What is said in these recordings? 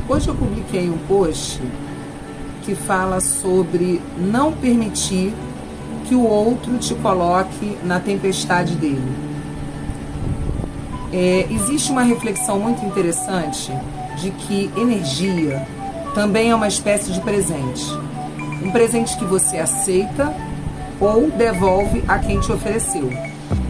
Hoje eu publiquei um post que fala sobre não permitir que o outro te coloque na tempestade dele. Existe uma reflexão muito interessante de que energia também é uma espécie de presente. Um presente que você aceita ou devolve a quem te ofereceu,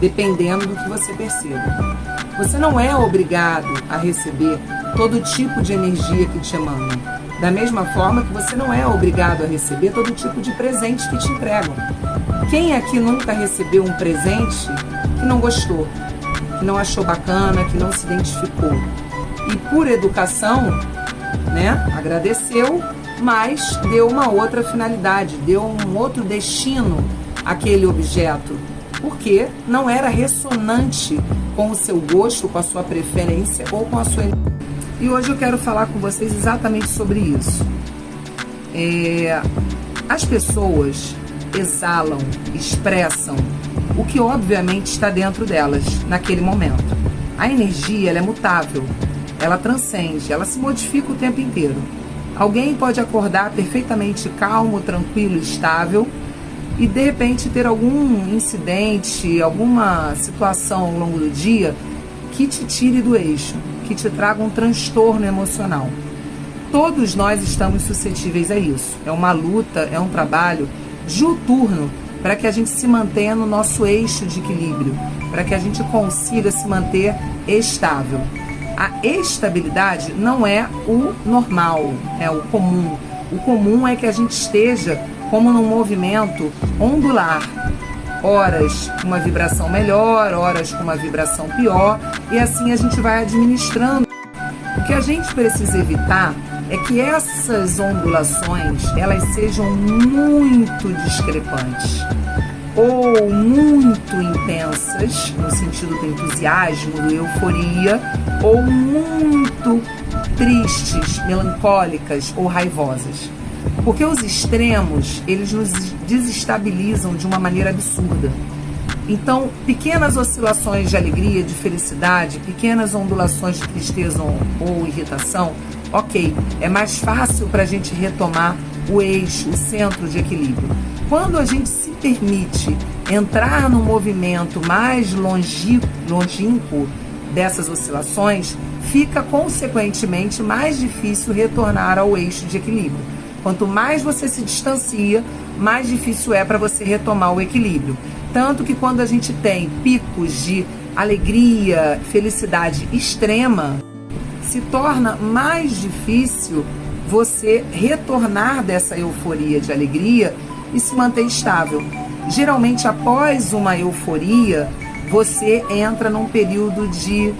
dependendo do que você perceba. Você não é obrigado a receber todo tipo de energia que te emana. Da mesma forma que você não é obrigado a receber todo tipo de presente que te entregam. Quem aqui nunca recebeu um presente que não gostou, que não achou bacana, que não se identificou? E por educação, agradeceu, mas deu uma outra finalidade, deu um outro destino àquele objeto, porque não era ressonante com o seu gosto, com a sua preferência ou com a sua... E hoje eu quero falar com vocês exatamente sobre isso. As pessoas exalam, expressam o que obviamente está dentro delas naquele momento. A energia, ela é mutável, ela transcende, ela se modifica o tempo inteiro. Alguém pode acordar perfeitamente calmo, tranquilo, estável e de repente ter algum incidente, alguma situação ao longo do dia que te tire do eixo, que te traga um transtorno emocional. Todos nós estamos suscetíveis a isso. É uma luta, é um trabalho diuturno para que a gente se mantenha no nosso eixo de equilíbrio, para que a gente consiga se manter estável. A estabilidade não é o normal, é o comum. O comum é que a gente esteja como num movimento ondular. Horas com uma vibração melhor, horas com uma vibração pior, e assim a gente vai administrando. O que a gente precisa evitar é que essas ondulações elas sejam muito discrepantes ou muito intensas, no sentido do entusiasmo, da euforia, ou muito tristes, melancólicas ou raivosas. Porque os extremos, eles nos desestabilizam de uma maneira absurda. Então, pequenas oscilações de alegria, de felicidade, pequenas ondulações de tristeza ou irritação, ok, é mais fácil para a gente retomar o eixo, o centro de equilíbrio. Quando a gente se permite entrar no movimento mais longínquo dessas oscilações, fica consequentemente mais difícil retornar ao eixo de equilíbrio. Quanto mais você se distancia, mais difícil é para você retomar o equilíbrio. Tanto que quando a gente tem picos de alegria, felicidade extrema, se torna mais difícil você retornar dessa euforia de alegria e se manter estável. Geralmente, após uma euforia, você entra num período de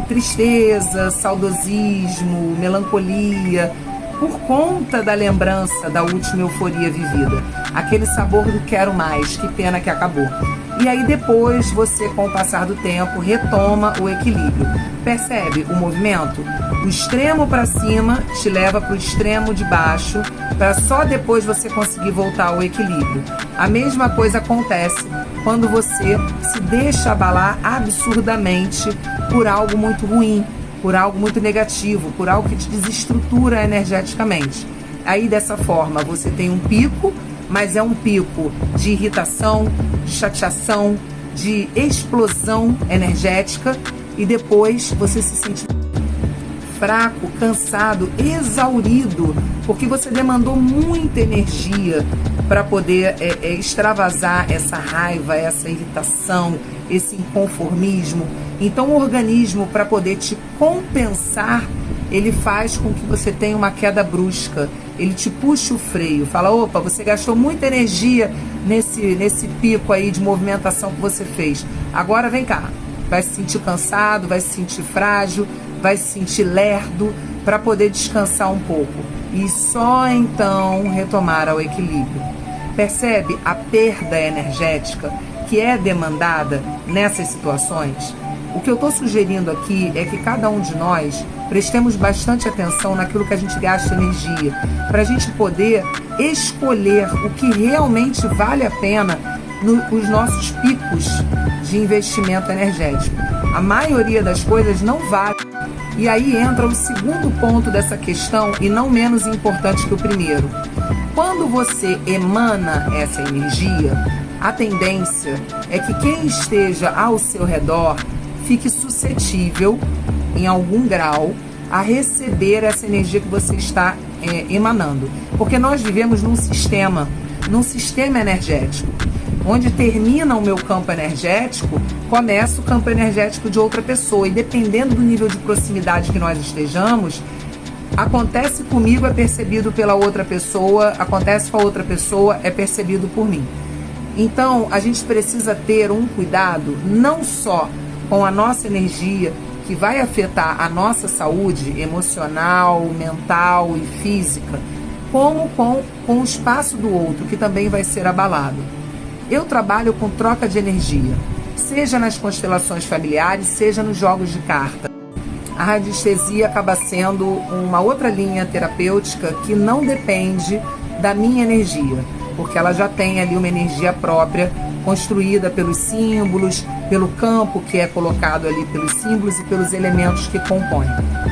tristeza, saudosismo, melancolia, por conta da lembrança da última euforia vivida. Aquele sabor do quero mais, que pena que acabou. E aí depois você, com o passar do tempo, retoma o equilíbrio. Percebe o movimento? O extremo para cima te leva para o extremo de baixo, para só depois você conseguir voltar ao equilíbrio. A mesma coisa acontece quando você se deixa abalar absurdamente por algo muito ruim, por algo muito negativo, por algo que te desestrutura energeticamente. Aí, dessa forma, você tem um pico, mas é um pico de irritação, de chateação, de explosão energética, e depois você se sente fraco, cansado, exaurido, porque você demandou muita energia para poder extravasar essa raiva, essa irritação, esse inconformismo. Então o organismo, para poder te compensar, ele faz com que você tenha uma queda brusca, ele te puxa o freio, fala, opa, você gastou muita energia nesse pico aí de movimentação que você fez, agora vem cá, vai se sentir cansado, vai se sentir frágil, vai se sentir lerdo, para poder descansar um pouco e só então retomar ao equilíbrio. Percebe a perda energética que é demandada nessas situações? O que eu estou sugerindo aqui é que cada um de nós prestemos bastante atenção naquilo que a gente gasta energia, para a gente poder escolher o que realmente vale a pena nos nossos picos de investimento energético. A maioria das coisas não vale. E aí entra o segundo ponto dessa questão, e não menos importante que o primeiro. Quando você emana essa energia, a tendência é que quem esteja ao seu redor fique suscetível, em algum grau, a receber essa energia que você está emanando. Porque nós vivemos num sistema energético. Onde termina o meu campo energético, começa o campo energético de outra pessoa. E dependendo do nível de proximidade que nós estejamos, acontece comigo, é percebido pela outra pessoa, acontece com a outra pessoa, é percebido por mim. Então, a gente precisa ter um cuidado, não só com a nossa energia, que vai afetar a nossa saúde emocional, mental e física, como com o espaço do outro, que também vai ser abalado. Eu trabalho com troca de energia, seja nas constelações familiares, seja nos jogos de carta. A radiestesia acaba sendo uma outra linha terapêutica que não depende da minha energia, porque ela já tem ali uma energia própria, construída pelos símbolos, pelo campo que é colocado ali pelos símbolos e pelos elementos que compõem.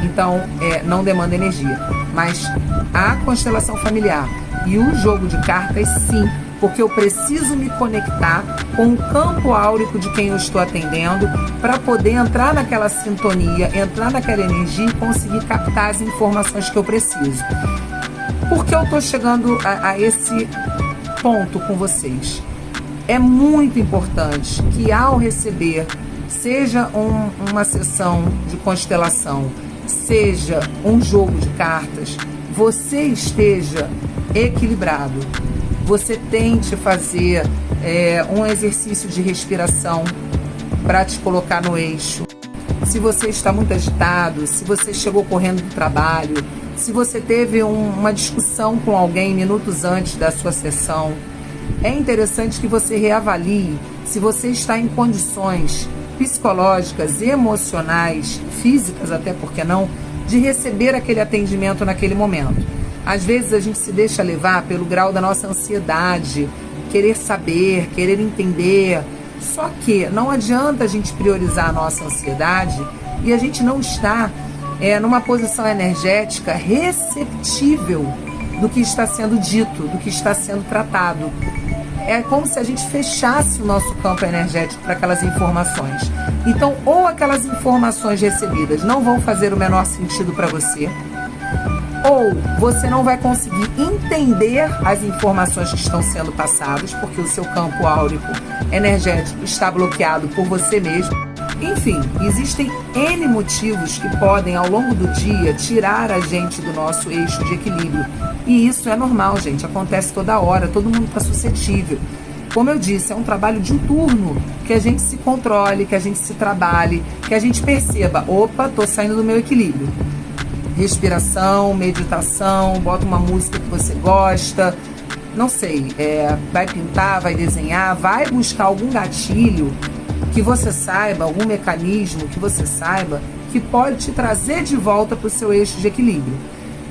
Então, não demanda energia. Mas a constelação familiar e o jogo de cartas, sim, porque eu preciso me conectar com o campo áurico de quem eu estou atendendo para poder entrar naquela sintonia, entrar naquela energia e conseguir captar as informações que eu preciso. Por que eu estou chegando a esse ponto com vocês? É muito importante que ao receber, seja uma sessão de constelação, seja um jogo de cartas, você esteja equilibrado. Você tente fazer um exercício de respiração para te colocar no eixo. Se você está muito agitado, se você chegou correndo do trabalho, se você teve uma discussão com alguém minutos antes da sua sessão, é interessante que você reavalie se você está em condições psicológicas, emocionais, físicas até, porque não, de receber aquele atendimento naquele momento. Às vezes a gente se deixa levar pelo grau da nossa ansiedade, querer saber, querer entender. Só que não adianta a gente priorizar a nossa ansiedade e a gente não está numa posição energética receptível do que está sendo dito, do que está sendo tratado. É como se a gente fechasse o nosso campo energético para aquelas informações. Então, ou aquelas informações recebidas não vão fazer o menor sentido para você, ou você não vai conseguir entender as informações que estão sendo passadas, porque o seu campo áurico energético está bloqueado por você mesmo. Enfim, existem N motivos que podem, ao longo do dia, tirar a gente do nosso eixo de equilíbrio. E isso é normal, gente, acontece toda hora, todo mundo está suscetível. Como eu disse, é um trabalho diuturno, que a gente se controle, que a gente se trabalhe, que a gente perceba, opa, estou saindo do meu equilíbrio. Respiração, meditação, bota uma música que você gosta, não sei, vai pintar, vai desenhar, vai buscar algum gatilho que você saiba, algum mecanismo que você saiba que pode te trazer de volta para o seu eixo de equilíbrio.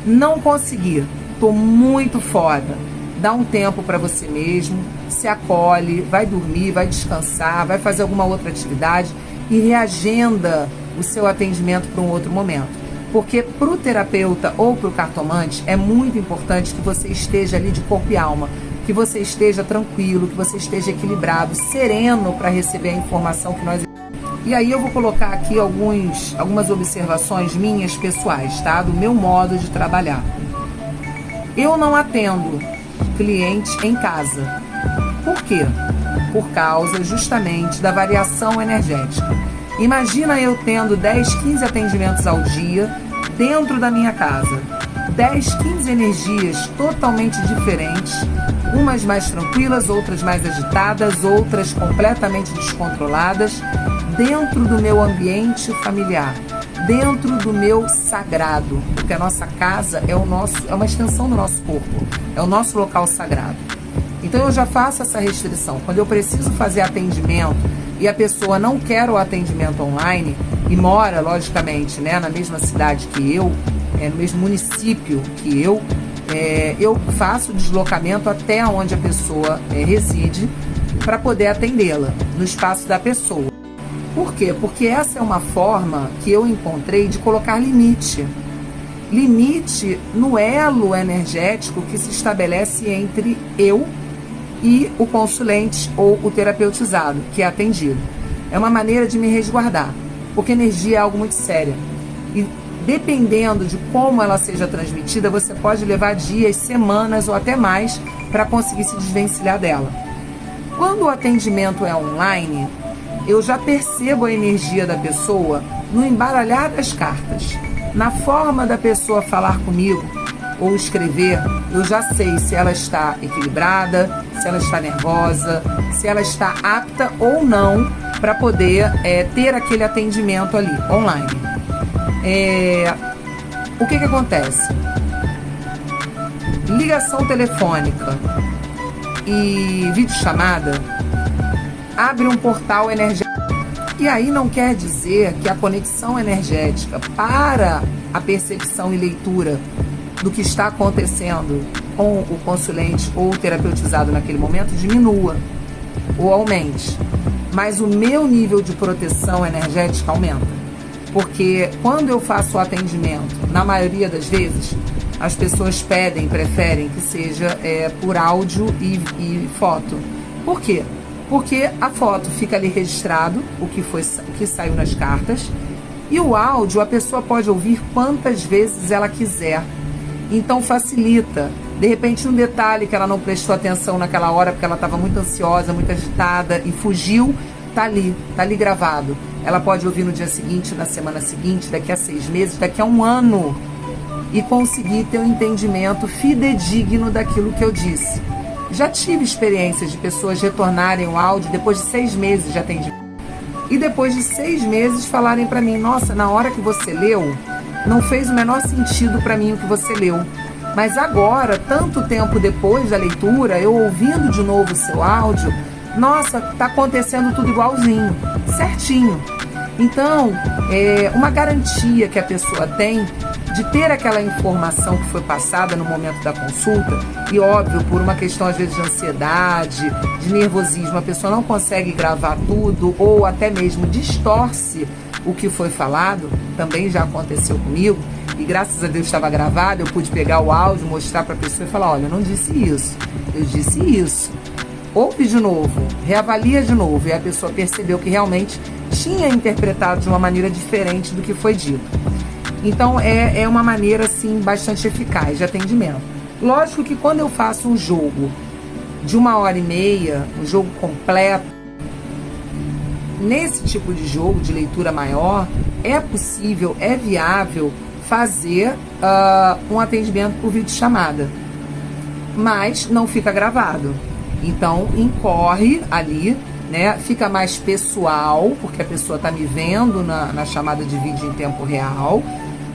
Não conseguir, tô muito foda, dá um tempo para você mesmo, se acolhe, vai dormir, vai descansar, vai fazer alguma outra atividade e reagenda o seu atendimento para um outro momento. Porque para o terapeuta ou para o cartomante é muito importante que você esteja ali de corpo e alma, que você esteja tranquilo, que você esteja equilibrado, sereno para receber a informação que nós... E aí eu vou colocar aqui algumas observações minhas pessoais, tá? Do meu modo de trabalhar. Eu não atendo cliente em casa. Por quê? Por causa justamente da variação energética. Imagina eu tendo 10, 15 atendimentos ao dia dentro da minha casa. 10, 15 energias totalmente diferentes, umas mais tranquilas, outras mais agitadas, outras completamente descontroladas, dentro do meu ambiente familiar, dentro do meu sagrado, porque a nossa casa é uma extensão do nosso corpo, é o nosso local sagrado. Então eu já faço essa restrição. Quando eu preciso fazer atendimento e a pessoa não quer o atendimento online e mora, logicamente, né, na mesma cidade que eu, no mesmo município que eu faço o deslocamento até onde a pessoa reside para poder atendê-la, no espaço da pessoa. Por quê? Porque essa é uma forma que eu encontrei de colocar limite. Limite no elo energético que se estabelece entre eu e o consulente ou o terapeutizado, que é atendido. É uma maneira de me resguardar, porque energia é algo muito sério. E dependendo de como ela seja transmitida, você pode levar dias, semanas ou até mais para conseguir se desvencilhar dela. Quando o atendimento é online, eu já percebo a energia da pessoa no embaralhar das cartas. Na forma da pessoa falar comigo ou escrever, eu já sei se ela está equilibrada, se ela está nervosa, se ela está apta ou não para poder ter aquele atendimento ali, online. O que acontece? Ligação telefônica e videochamada abre um portal energético. E aí não quer dizer que a conexão energética para a percepção e leitura do que está acontecendo com o consulente ou o terapeutizado naquele momento diminua ou aumente. Mas o meu nível de proteção energética aumenta. Porque quando eu faço o atendimento, na maioria das vezes, as pessoas preferem que seja por áudio e foto. Por quê? Porque a foto fica ali registrado, o que saiu nas cartas, e o áudio a pessoa pode ouvir quantas vezes ela quiser. Então facilita. De repente um detalhe que ela não prestou atenção naquela hora porque ela estava muito ansiosa, muito agitada e fugiu, tá ali gravado. Ela pode ouvir no dia seguinte, na semana seguinte, daqui a 6 meses, daqui a 1 ano e conseguir ter um entendimento fidedigno daquilo que eu disse. Já tive experiências de pessoas retornarem o áudio depois de 6 meses de atendimento. E depois de 6 meses falarem para mim, nossa, na hora que você leu, não fez o menor sentido para mim o que você leu. Mas agora, tanto tempo depois da leitura, eu ouvindo de novo o seu áudio, nossa, tá acontecendo tudo igualzinho, certinho. Então, é uma garantia que a pessoa tem de ter aquela informação que foi passada no momento da consulta, e óbvio, por uma questão às vezes de ansiedade, de nervosismo, a pessoa não consegue gravar tudo ou até mesmo distorce o que foi falado, também já aconteceu comigo, e graças a Deus estava gravado, eu pude pegar o áudio, mostrar para a pessoa e falar, olha, eu não disse isso, eu disse isso. Ouve de novo, reavalia de novo, e a pessoa percebeu que realmente tinha interpretado de uma maneira diferente do que foi dito. Então é uma maneira assim bastante eficaz de atendimento. Lógico que quando eu faço um jogo de 1h30, um jogo completo, nesse tipo de jogo de leitura maior, é possível, é viável fazer um atendimento por videochamada, mas não fica gravado. Então incorre ali, né? Fica mais pessoal, porque a pessoa está me vendo na chamada de vídeo em tempo real.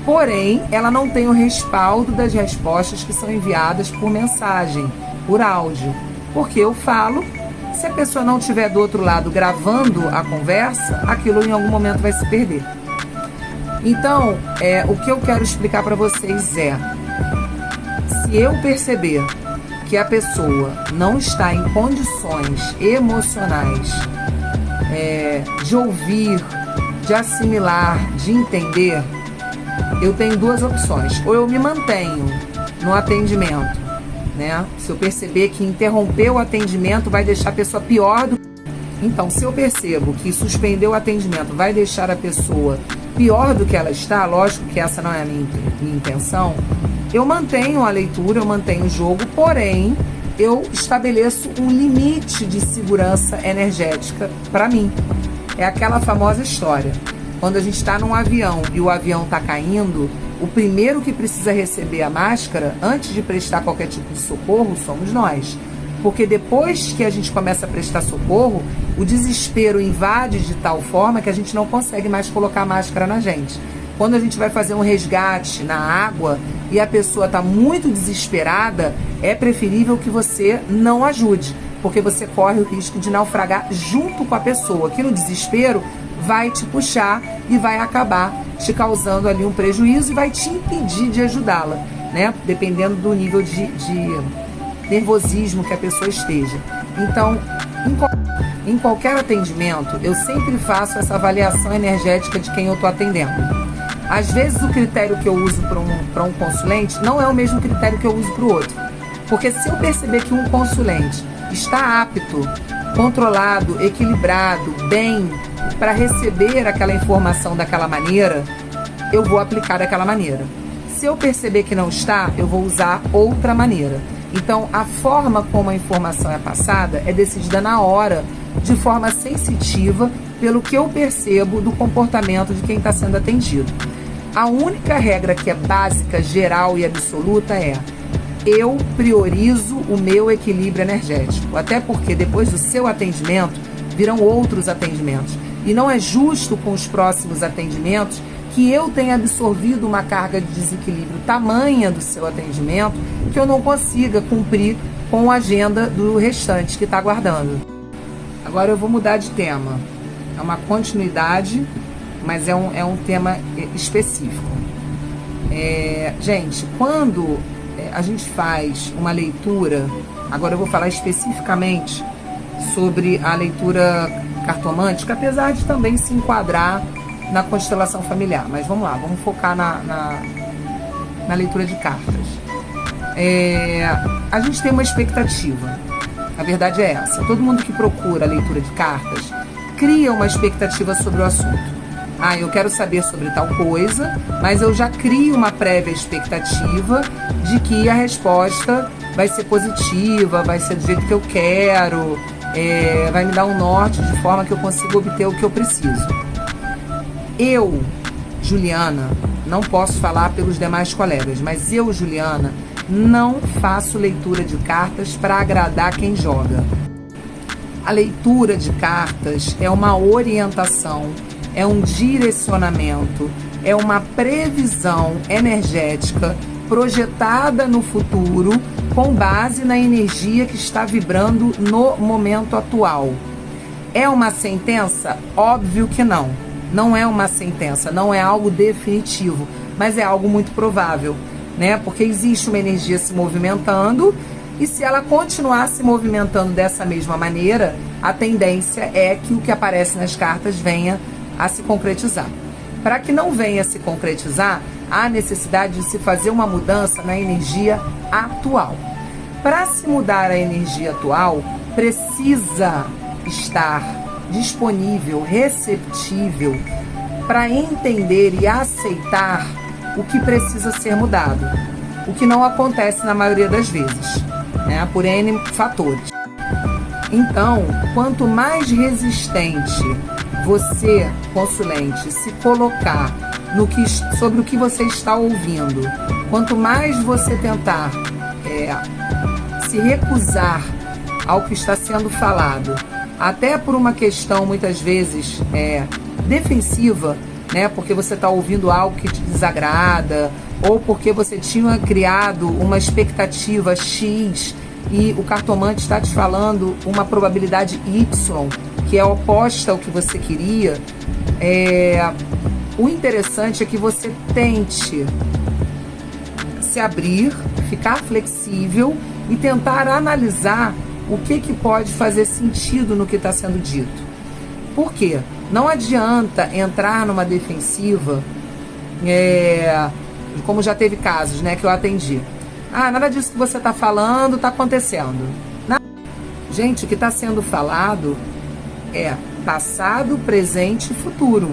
Porém, ela não tem o respaldo das respostas que são enviadas por mensagem, por áudio. Porque eu falo, se a pessoa não estiver do outro lado gravando a conversa, aquilo em algum momento vai se perder. Então, o que eu quero explicar para vocês é, se eu perceber que a pessoa não está em condições emocionais de ouvir, de assimilar, de entender, eu tenho 2 opções. Ou eu me mantenho no atendimento, né? Se eu perceber que interromper o atendimento vai deixar a pessoa pior do... Então, se eu percebo que suspender o atendimento vai deixar a pessoa pior do que ela está, lógico que essa não é a minha intenção, eu mantenho a leitura, eu mantenho o jogo, porém, eu estabeleço um limite de segurança energética para mim. É aquela famosa história. Quando a gente está num avião e o avião está caindo, o primeiro que precisa receber a máscara, antes de prestar qualquer tipo de socorro, somos nós. Porque depois que a gente começa a prestar socorro, o desespero invade de tal forma que a gente não consegue mais colocar a máscara na gente. Quando a gente vai fazer um resgate na água e a pessoa está muito desesperada, é preferível que você não ajude, porque você corre o risco de naufragar junto com a pessoa, que no desespero vai te puxar e vai acabar te causando ali um prejuízo e vai te impedir de ajudá-la, né? Dependendo do nível de nervosismo que a pessoa esteja. Então, Em qualquer atendimento, eu sempre faço essa avaliação energética de quem eu estou atendendo. Às vezes o critério que eu uso para um consulente não é o mesmo critério que eu uso para o outro. Porque se eu perceber que um consulente está apto, controlado, equilibrado, bem, para receber aquela informação daquela maneira, eu vou aplicar daquela maneira. Se eu perceber que não está, eu vou usar outra maneira. Então, a forma como a informação é passada é decidida na hora, de forma sensitiva, pelo que eu percebo do comportamento de quem está sendo atendido. A única regra que é básica, geral e absoluta é: eu priorizo o meu equilíbrio energético. Até porque depois do seu atendimento, virão outros atendimentos. E não é justo com os próximos atendimentos que eu tenha absorvido uma carga de desequilíbrio tamanha do seu atendimento que eu não consiga cumprir com a agenda do restante que está aguardando. Agora eu vou mudar de tema. É uma continuidade, mas é um tema específico. Gente, quando a gente faz uma leitura, agora eu vou falar especificamente sobre a leitura cartomântica, apesar de também se enquadrar na constelação familiar, mas vamos lá, vamos focar na leitura de cartas. A gente tem uma expectativa, a verdade é essa: todo mundo que procura a leitura de cartas cria uma expectativa sobre o assunto. Eu quero saber sobre tal coisa, mas eu já crio uma prévia expectativa de que a resposta vai ser positiva, vai ser do jeito que eu quero, vai me dar um norte de forma que eu consiga obter o que eu preciso. Eu, Juliana, não posso falar pelos demais colegas, mas eu, Juliana, não faço leitura de cartas para agradar quem joga. A leitura de cartas é uma orientação, é um direcionamento, é uma previsão energética projetada no futuro com base na energia que está vibrando no momento atual. É uma sentença? Óbvio que não. Não é uma sentença, não é algo definitivo, mas é algo muito provável, né? Porque existe uma energia se movimentando e se ela continuar se movimentando dessa mesma maneira, a tendência é que o que aparece nas cartas venha a se concretizar. Para que não venha a se concretizar, há necessidade de se fazer uma mudança na energia atual. Para se mudar a energia atual, precisa estar disponível, receptível para entender e aceitar o que precisa ser mudado, o que não acontece na maioria das vezes, né? Por N fatores. Então, quanto mais resistente você, consulente, se colocar sobre o que você está ouvindo, quanto mais você tentar se recusar ao que está sendo falado, até por uma questão muitas vezes defensiva, né? Porque você está ouvindo algo que te desagrada, ou porque você tinha criado uma expectativa X e o cartomante está te falando uma probabilidade Y, que é oposta ao que você queria. O interessante é que você tente se abrir, ficar flexível e tentar analisar o que pode fazer sentido no que está sendo dito. Por quê? Não adianta entrar numa defensiva, como já teve casos, né, que eu atendi. Nada disso que você está falando está acontecendo. Gente, o que está sendo falado é passado, presente e futuro.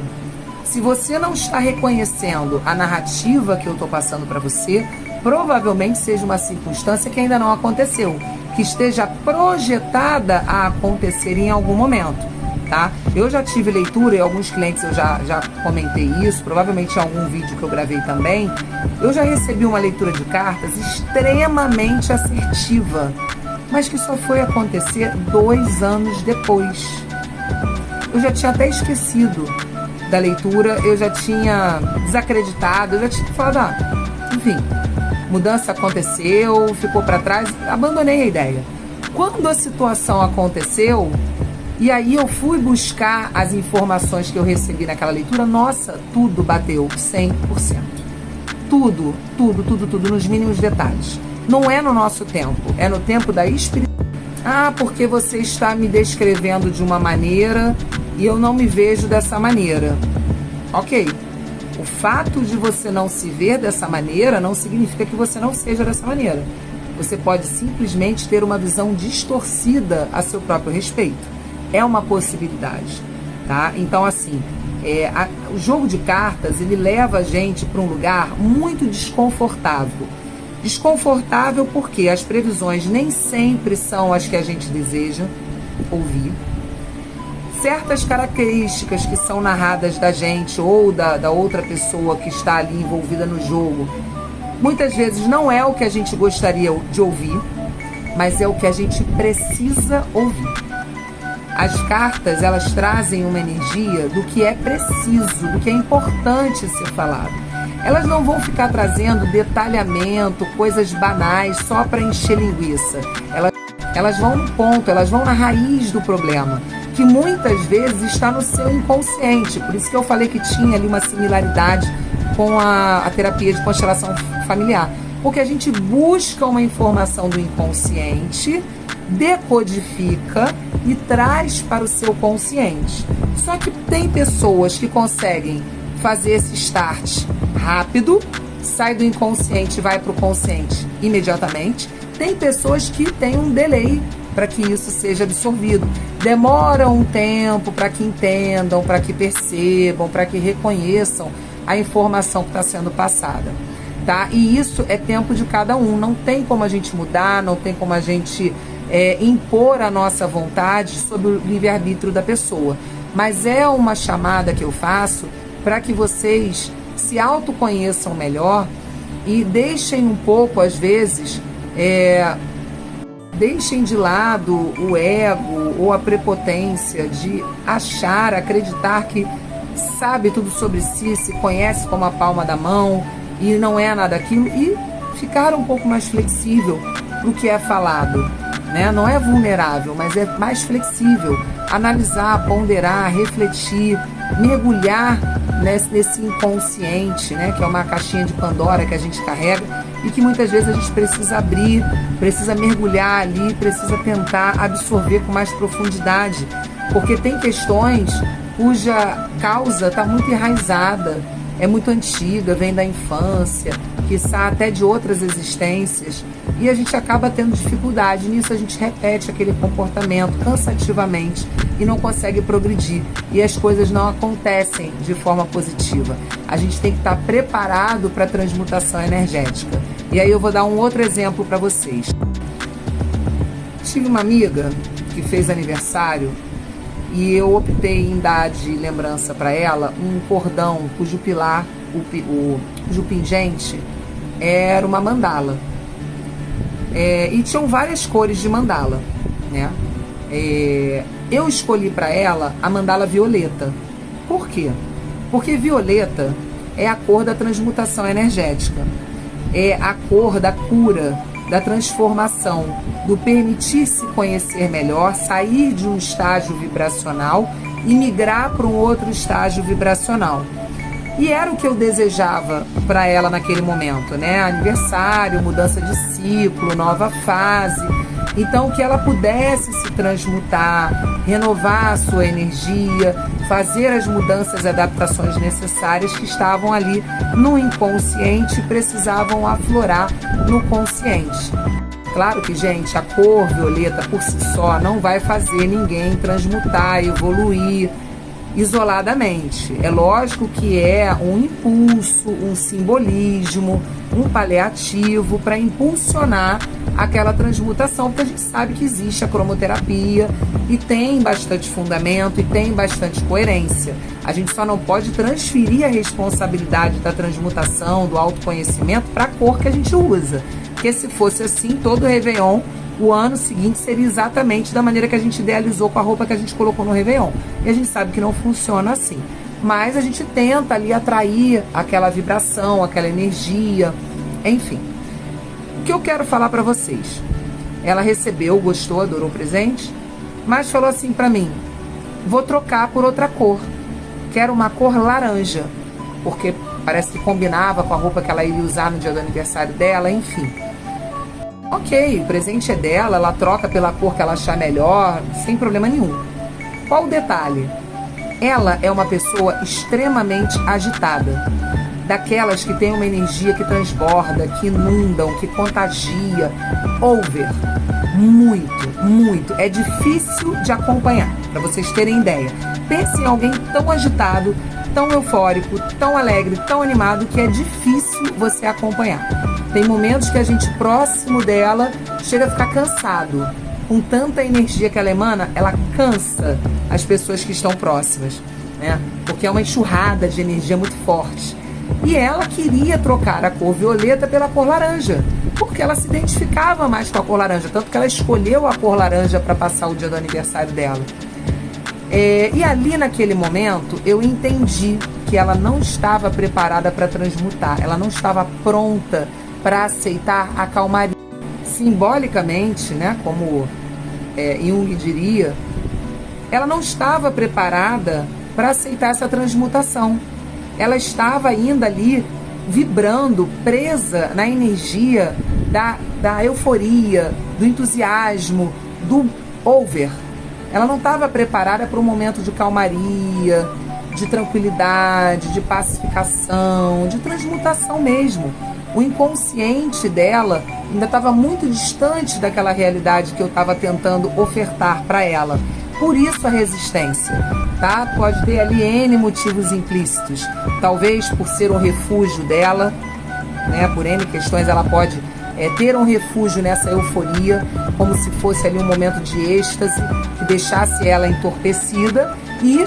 Se você não está reconhecendo a narrativa que eu estou passando para você, provavelmente seja uma circunstância que ainda não aconteceu, que esteja projetada a acontecer em algum momento, tá? Eu já tive leitura, e alguns clientes eu já comentei isso, provavelmente em algum vídeo que eu gravei também. Eu já recebi uma leitura de cartas extremamente assertiva, mas que só foi acontecer 2 anos depois. Eu já tinha até esquecido da leitura, eu já tinha desacreditado, eu já tinha falado, enfim, mudança aconteceu, ficou para trás, abandonei a ideia. Quando a situação aconteceu, e aí eu fui buscar as informações que eu recebi naquela leitura, nossa, tudo bateu 100%. Tudo, nos mínimos detalhes. Não é no nosso tempo, é no tempo da espiritualidade. Ah, porque você está me descrevendo de uma maneira e eu não me vejo dessa maneira. Ok. O fato de você não se ver dessa maneira não significa que você não seja dessa maneira. Você pode simplesmente ter uma visão distorcida a seu próprio respeito. É uma possibilidade, tá? Então, assim, o jogo de cartas, ele leva a gente para um lugar muito desconfortável. Desconfortável porque as previsões nem sempre são as que a gente deseja ouvir. Certas características que são narradas da gente ou da outra pessoa que está ali envolvida no jogo, muitas vezes não é o que a gente gostaria de ouvir, mas é o que a gente precisa ouvir. As cartas, elas trazem uma energia do que é preciso, do que é importante ser falado. Elas não vão ficar trazendo detalhamento, coisas banais só para encher linguiça. Elas vão no ponto, elas vão na raiz do problema, que muitas vezes está no seu inconsciente. Por isso que eu falei que tinha ali uma similaridade com a terapia de constelação familiar. Porque a gente busca uma informação do inconsciente, decodifica e traz para o seu consciente. Só que tem pessoas que conseguem fazer esse start rápido, sai do inconsciente e vai para o consciente imediatamente. Tem pessoas que têm um delay para que isso seja absorvido. Demora um tempo para que entendam, para que percebam, para que reconheçam a informação que está sendo passada. Tá? E isso é tempo de cada um. Não tem como a gente mudar, não tem como a gente impor a nossa vontade sobre o livre-arbítrio da pessoa. Mas é uma chamada que eu faço para que vocês se autoconheçam melhor e deixem um pouco, às vezes, deixem de lado o ego ou a prepotência de achar, acreditar que sabe tudo sobre si, se conhece como a palma da mão e não é nada aquilo, e ficar um pouco mais flexível para o que é falado, né? Não é vulnerável, mas é mais flexível. Analisar, ponderar, refletir, mergulhar nesse inconsciente, né? Que é uma caixinha de Pandora que a gente carrega e que muitas vezes a gente precisa abrir, precisa mergulhar ali, precisa tentar absorver com mais profundidade, porque tem questões cuja causa está muito enraizada, é muito antiga, vem da infância, quiçá até de outras existências, e a gente acaba tendo dificuldade nisso. A gente repete aquele comportamento cansativamente e não consegue progredir, e as coisas não acontecem de forma positiva. A gente tem que estar preparado para a transmutação energética. E aí eu vou dar um outro exemplo para vocês. Tive uma amiga que fez aniversário e eu optei em dar de lembrança para ela um cordão cujo pilar, cujo pingente era uma mandala. E tinham várias cores de mandala, né? Eu escolhi para ela a mandala violeta. Por quê? Porque violeta é a cor da transmutação energética, é a cor da cura, da transformação, do permitir se conhecer melhor, sair de um estágio vibracional e migrar para um outro estágio vibracional. E era o que eu desejava para ela naquele momento, né? Aniversário, mudança de ciclo, nova fase. Então, que ela pudesse se transmutar, renovar a sua energia, fazer as mudanças e adaptações necessárias que estavam ali no inconsciente e precisavam aflorar no consciente. Claro que, gente, a cor violeta por si só não vai fazer ninguém transmutar, evoluir isoladamente. É lógico que é um impulso, um simbolismo, um paliativo para impulsionar aquela transmutação, porque a gente sabe que existe a cromoterapia e tem bastante fundamento e tem bastante coerência. A gente só não pode transferir a responsabilidade da transmutação, do autoconhecimento para a cor que a gente usa, porque se fosse assim, todo Réveillon, o ano seguinte seria exatamente da maneira que a gente idealizou com a roupa que a gente colocou no Réveillon. E a gente sabe que não funciona assim. Mas a gente tenta ali atrair aquela vibração, aquela energia, enfim. O que eu quero falar para vocês? Ela recebeu, gostou, adorou o presente, mas falou assim para mim: vou trocar por outra cor. Quero uma cor laranja, porque parece que combinava com a roupa que ela ia usar no dia do aniversário dela, enfim. Ok, o presente é dela, ela troca pela cor que ela achar melhor, sem problema nenhum. Qual o detalhe? Ela é uma pessoa extremamente agitada, daquelas que tem uma energia que transborda, que inundam, que contagia, over, muito, muito. É difícil de acompanhar, para vocês terem ideia. Pense em alguém tão agitado, tão eufórico, tão alegre, tão animado, que é difícil você acompanhar. Tem momentos que a gente próximo dela chega a ficar cansado. Com tanta energia que ela emana, ela cansa as pessoas que estão próximas, né? Porque é uma enxurrada de energia muito forte. E ela queria trocar a cor violeta pela cor laranja, porque ela se identificava mais com a cor laranja, tanto que ela escolheu a cor laranja para passar o dia do aniversário dela. E ali naquele momento eu entendi que ela não estava preparada para transmutar, ela não estava pronta para aceitar a calmaria. Simbolicamente, né, como Jung diria, ela não estava preparada para aceitar essa transmutação. Ela estava ainda ali vibrando, presa na energia da euforia, do entusiasmo, do over. Ela não estava preparada para um momento de calmaria, de tranquilidade, de pacificação, de transmutação mesmo. O inconsciente dela ainda estava muito distante daquela realidade que eu estava tentando ofertar para ela. Por isso a resistência, tá? Pode ter ali N motivos implícitos. Talvez por ser um refúgio dela, né? Por N questões ela pode ter um refúgio nessa euforia, como se fosse ali um momento de êxtase, que deixasse ela entorpecida e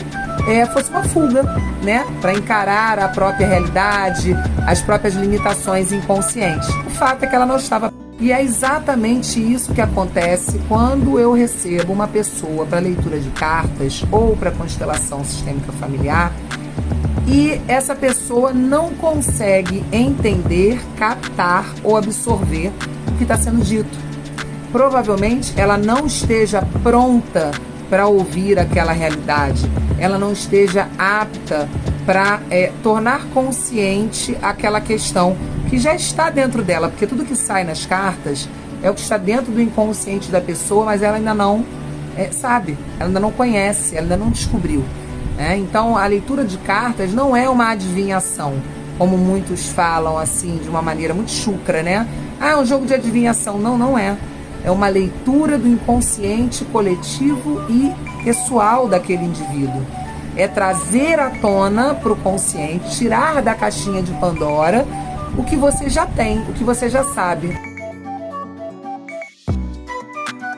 fosse uma fuga, né? Para encarar a própria realidade, as próprias limitações inconscientes. O fato é que ela não estava. E é exatamente isso que acontece quando eu recebo uma pessoa para leitura de cartas ou para constelação sistêmica familiar e essa pessoa não consegue entender, captar ou absorver o que está sendo dito. Provavelmente ela não esteja pronta para ouvir aquela realidade, ela não esteja apta para tornar consciente aquela questão que já está dentro dela, porque tudo que sai nas cartas é o que está dentro do inconsciente da pessoa, mas ela ainda não sabe, ela ainda não conhece, ela ainda não descobriu. Então a leitura de cartas não é uma adivinhação, como muitos falam assim, de uma maneira muito chucra, né? É um jogo de adivinhação. Não, não é. É uma leitura do inconsciente coletivo e pessoal daquele indivíduo. É trazer à tona para o consciente, tirar da caixinha de Pandora o que você já tem, o que você já sabe.